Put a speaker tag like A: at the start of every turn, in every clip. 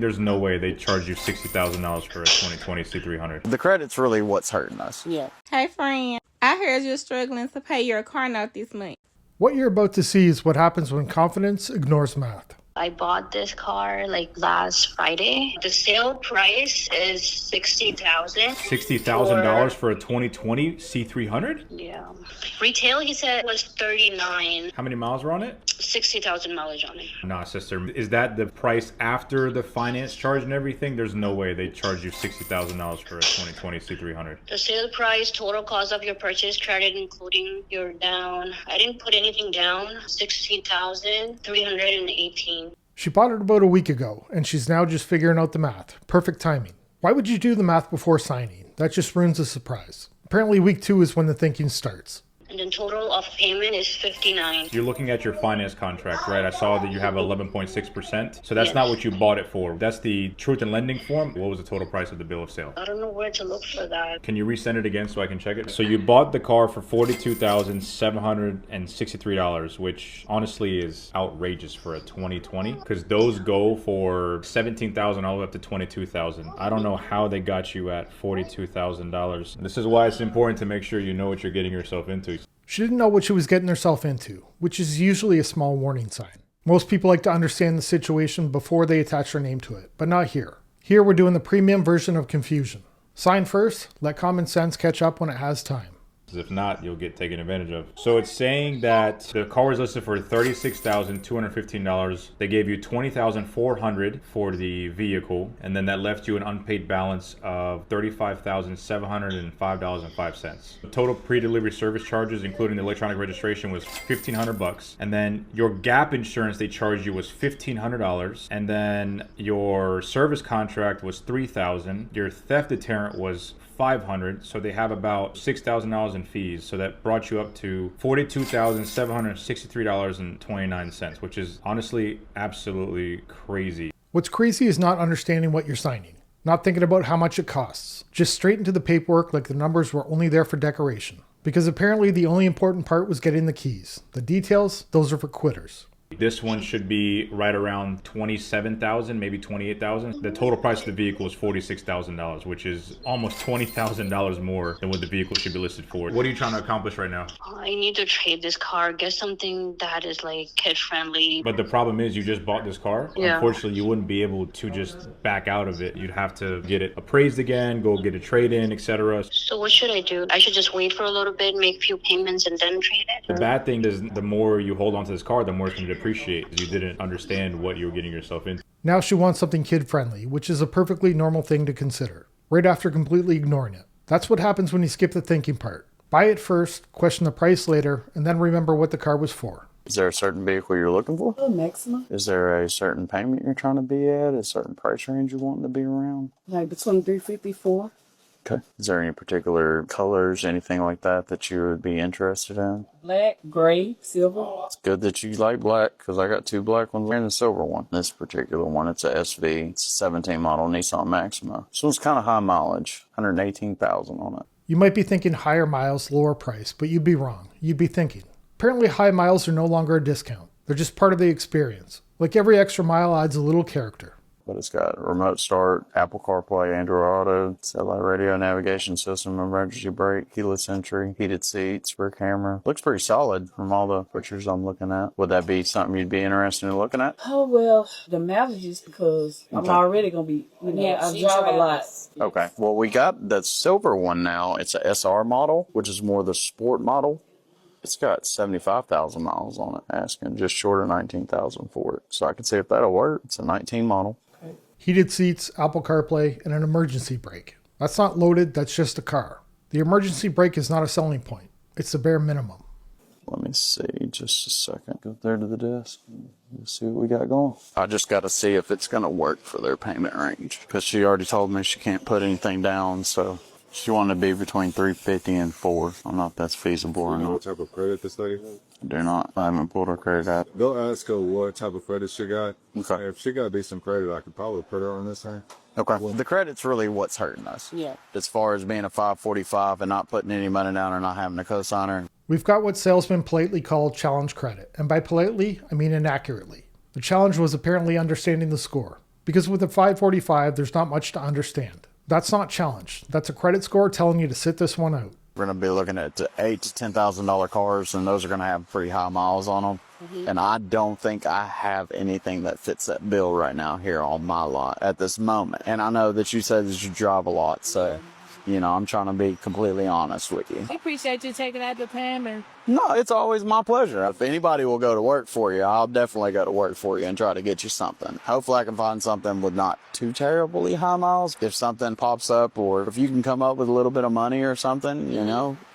A: There's no way they charge you $60,000 for a 2020 C300.
B: The credit's really what's hurting us.
C: Yeah.
D: Hey friend, I heard you're struggling to pay your car note this month.
E: What you're about to see is what happens when confidence ignores math.
F: I bought this car like last Friday. The sale price is $60,000.
A: $60,000 for a 2020 C300?
F: Yeah. Retail, he said, was $39.
A: How many miles are on it?
F: 60,000 mileage on it.
A: Nah, sister. Is that the price after the finance charge and everything? There's no way they charge you $60,000 for a 2020 C300.
F: The sale price, total cost of your purchase credit, including your down. I didn't put anything down. $60,318.
E: She bought it about a week ago, and she's now just figuring out the math. Perfect timing. Why would you do the math before signing? That just ruins the surprise. Apparently week 2 is when the thinking starts.
F: And the total of payment is $59.
A: You're looking at your finance contract, right? I saw that you have 11.6%. So that's
F: Yes.
A: not what you bought it for. That's the truth in lending form. What was the total price of the bill of sale?
F: I don't know where to look for that.
A: Can you resend it again so I can check it? So you bought the car for $42,763, which honestly is outrageous for a 2020 because those go for $17,000 all the way up to $22,000. I don't know how they got you at $42,000. This is why it's important to make sure you know what you're getting yourself into.
E: She didn't know what she was getting herself into, which is usually a small warning sign. Most people like to understand the situation before they attach their name to it, but not here. Here we're doing the premium version of confusion. Sign first, let common sense catch up when it has time.
A: If not, you'll get taken advantage of. So it's saying that the car was listed for $36,215. They gave you $20,400 for the vehicle, and then that left you an unpaid balance of $35,705.05. The total pre-delivery service charges, including the electronic registration, was $1,500. And then your gap insurance they charged you was $1,500. And then your service contract was $3,000. Your theft deterrent was $500, so they have about $6,000 in fees. So that brought you up to $42,763.29, which is honestly absolutely crazy.
E: What's crazy is not understanding what you're signing, not thinking about how much it costs, just straight into the paperwork like the numbers were only there for decoration. Because apparently the only important part was getting the keys. The details, those are for quitters.
A: This one should be right around $27,000, maybe $28,000. The total price of the vehicle is $46,000, which is almost $20,000 more than what the vehicle should be listed for. What are you trying to accomplish right now?
F: I need to trade this car, get something that is like kid friendly.
A: But the problem is you just bought this car.
F: Yeah.
A: Unfortunately, you wouldn't be able to just back out of it. You'd have to get it appraised again, go get a trade-in, etc.
F: So what should I do? I should just wait for a little bit, make a few payments, and then trade it?
A: The bad thing is the more you hold on to this car, the more it's going to depreciate. You didn't understand what you were getting yourself into.
E: Now she wants something kid-friendly, which is a perfectly normal thing to consider, right after completely ignoring it. That's what happens when you skip the thinking part. Buy it first, question the price later, and then remember what the car was for.
B: Is there a certain vehicle you're looking for?
C: A maximum.
B: Is there a certain payment you're trying to be at? A certain price range you're wanting to be around?
C: Like between 354.
B: Okay. Is there any particular colors, anything like that that you would be interested in?
C: Black, gray, silver.
B: It's good that you like black because I got 2 black ones and a silver one. This particular one, it's a SV. It's a 17 model Nissan Maxima. This one's kind of high mileage, 118,000 on it.
E: You might be thinking higher miles, lower price, but you'd be wrong. You'd be thinking, apparently high miles are no longer a discount. They're just part of the experience. Like every extra mile adds a little character.
B: But it's got a remote start, Apple CarPlay, Android Auto, satellite radio, navigation system, emergency brake, keyless entry, heated seats, rear camera. Looks pretty solid from all the pictures I'm looking at. Would that be something you'd be interested in looking at?
C: Oh, well, the mileage is because I'm already going to be, I drive a lot.
B: Okay. Well, we got the silver one now. It's a SR model, which is more the sport model. It's got 75,000 miles on it, asking just short of 19,000 for it. So I can see if that'll work. It's a 19 model.
E: Heated seats, Apple CarPlay, and an emergency brake. That's not loaded, that's just a car. The emergency brake is not a selling point. It's the bare minimum.
B: Let me see, just a second. Go there to the desk. Let's see what we got going. I just got to see if it's going to work for their payment range. Because she already told me she can't put anything down, so she wanted to be between $350 and $400. I don't know if that's feasible or not.
G: What type of credit this lady has?
B: I do not. I haven't pulled her credit out.
G: They'll ask her what type of credit she got.
B: Okay.
G: If she got decent credit, I could probably put her on this thing.
B: Okay. The credit's really what's hurting us.
C: Yeah.
B: As far as being a 545 and not putting any money down or not having a cosigner.
E: We've got what salesmen politely call challenge credit. And by politely, I mean inaccurately. The challenge was apparently understanding the score. Because with a 545, there's not much to understand. That's not challenge. That's a credit score telling you to sit this one out.
B: We're going to be looking at $8,000 to $10,000 cars, and those are going to have pretty high miles on them. And I don't think I have anything that fits that bill right now here on my lot at this moment. And I know that you said that you drive a lot, so, I'm trying to be completely honest with you.
C: We appreciate you taking out the time and
B: No, it's always my pleasure. If anybody will go to work for you, I'll definitely go to work for you and try to get you something. Hopefully I can find something with not too terribly high miles. If something pops up, or if you can come up with a little bit of money or something,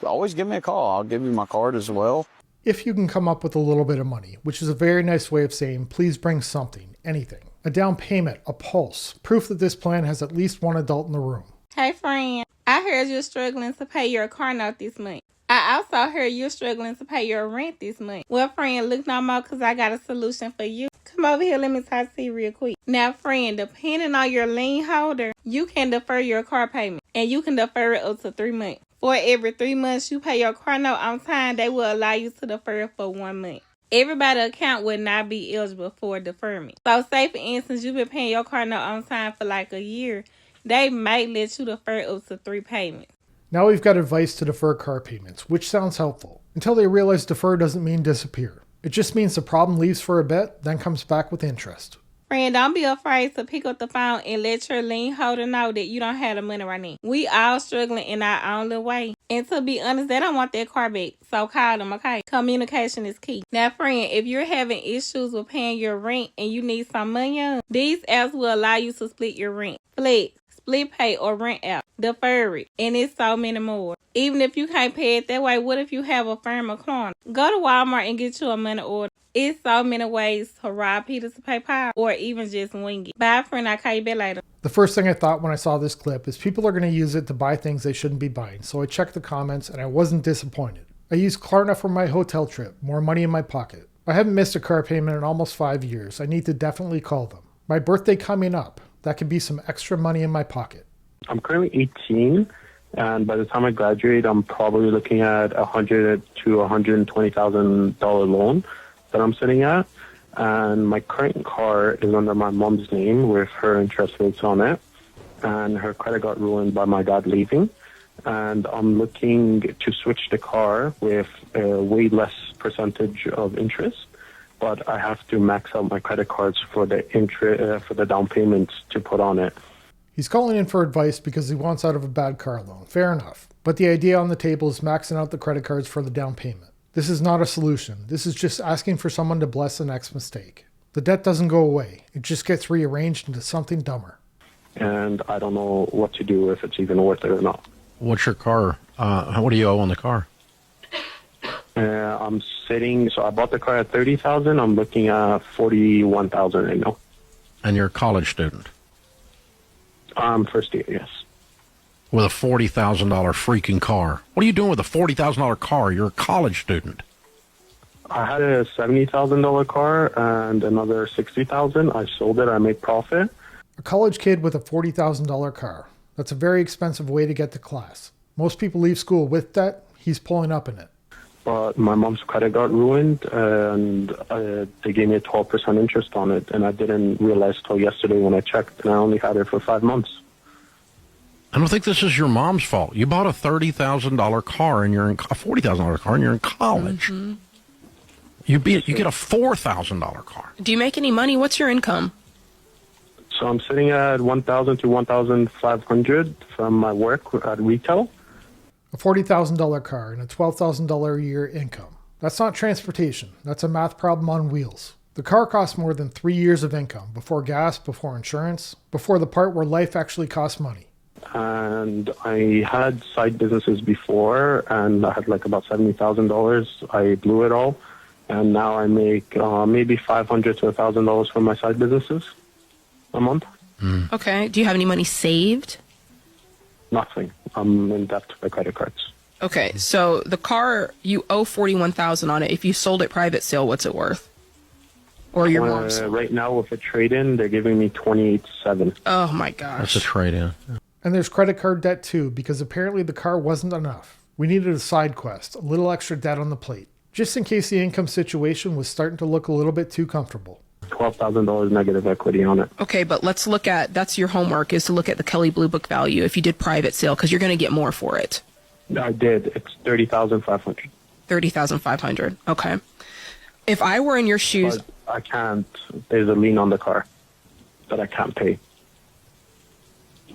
B: always give me a call. I'll give you my card as well.
E: If you can come up with a little bit of money, which is a very nice way of saying please bring something, anything. A down payment, a pulse, proof that this plan has at least one adult in the room.
D: Hey friend, I heard you're struggling to pay your car note this month. I also heard you're struggling to pay your rent this month. Well friend, look no more because I got a solution for you. Come over here, let me talk to you real quick. Now friend, depending on your lien holder, you can defer your car payment. And you can defer it up to 3 months. For every 3 months you pay your car note on time, they will allow you to defer it for 1 month. Everybody's account would not be eligible for deferment. So say for instance, you've been paying your car note on time for like a year. They might let you defer up to 3 payments.
E: Now we've got advice to defer car payments, which sounds helpful. Until they realize defer doesn't mean disappear. It just means the problem leaves for a bit, then comes back with interest.
D: Friend, don't be afraid to pick up the phone and let your lien holder know that you don't have the money right now. We all struggling in our own little way. And to be honest, they don't want their car back. So call them, okay? Communication is key. Now, friend, if you're having issues with paying your rent and you need some money, these apps will allow you to split your rent. Flex, split pay, or rent out. Defer it. And it's so many more. Even if you can't pay it that way, what if you have a firm or Klarna? Go to Walmart and get you a money order. It's so many ways to rob Peter to pay Paul, or even just wing it. Bye, friend. I'll call you back later.
E: The first thing I thought when I saw this clip is people are going to use it to buy things they shouldn't be buying, so I checked the comments and I wasn't disappointed. I used Klarna for my hotel trip, more money in my pocket. I haven't missed a car payment in almost 5 years. I need to definitely call them. My birthday coming up, that could be some extra money in my pocket.
H: I'm currently 18, and by the time I graduate, I'm probably looking at $100,000 to $120,000 loan that I'm sitting at. And my current car is under my mom's name with her interest rates on it, and her credit got ruined by my dad leaving. And I'm looking to switch the car with a way less percentage of interest, but I have to max out my credit cards for the down payments to put on it.
E: He's calling in for advice because he wants out of a bad car loan. Fair enough. But the idea on the table is maxing out the credit cards for the down payment. This is not a solution. This is just asking for someone to bless the next mistake. The debt doesn't go away. It just gets rearranged into something dumber.
H: And I don't know what to do, if it's even worth it or not.
I: What's your car? What do you owe on the car?
H: So I bought the car at $30,000. I'm looking at $41,000 right now.
I: And you're a college student?
H: First year, yes.
I: With a $40,000 freaking car. What are you doing with a $40,000 car? You're a college student.
H: I had a $70,000 car and another $60,000. I sold it. I made profit.
E: A college kid with a $40,000 car. That's a very expensive way to get to class. Most people leave school with debt. He's pulling up in it.
H: But my mom's credit got ruined, and they gave me a 12% interest on it, and I didn't realize till yesterday when I checked, and I only had it for 5 months.
I: I don't think this is your mom's fault. You bought a $30,000 car and you're in a $40,000 car and you're in college. Mm-hmm. You get a $4,000 car.
J: Do you make any money? What's your income?
H: So I'm sitting at $1,000 to $1,500 from my work at retail.
E: A $40,000 car and a $12,000 a year income. That's not transportation. That's a math problem on wheels. The car costs more than 3 years of income, before gas, before insurance, before the part where life actually costs money.
H: And I had side businesses before, and I had like about $70,000. I blew it all, and now I make maybe $500 to $1,000 from my side businesses a month.
J: Mm. Okay. Do you have any money saved?
H: Nothing. I'm in debt to my credit cards.
J: Okay, so the car, you owe $41,000 on it. If you sold it private sale, what's it worth? Or your mom's?
H: Right now, with a trade-in, they're giving me $28,700.
J: Oh my gosh.
I: That's a trade-in.
E: And there's credit card debt too, because apparently the car wasn't enough. We needed a side quest, a little extra debt on the plate, just in case the income situation was starting to look a little bit too comfortable.
H: $12,000 negative equity on it.
J: Okay, but let's look at, that's your homework, is to look at the Kelly Blue Book value if you did private sale, because you're going to get more for it.
H: I did. It's $30,500.
J: $30,500. Okay. If I were in your shoes,
H: But I can't. There's a lien on the car that I can't pay.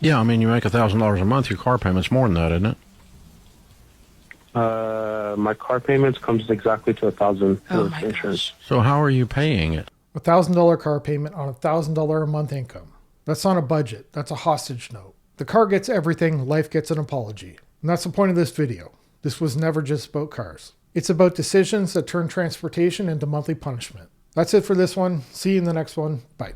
I: Yeah, I mean, you make $1,000 a month. Your car payment's more than that, isn't it?
H: My car payments comes exactly to $1,000
J: Oh
H: with
J: my
H: insurance.
I: So how are you paying it?
E: A $1,000 car payment on a $1,000 a month income. That's not a budget. That's a hostage note. The car gets everything, life gets an apology. And that's the point of this video. This was never just about cars. It's about decisions that turn transportation into monthly punishment. That's it for this one. See you in the next one. Bye.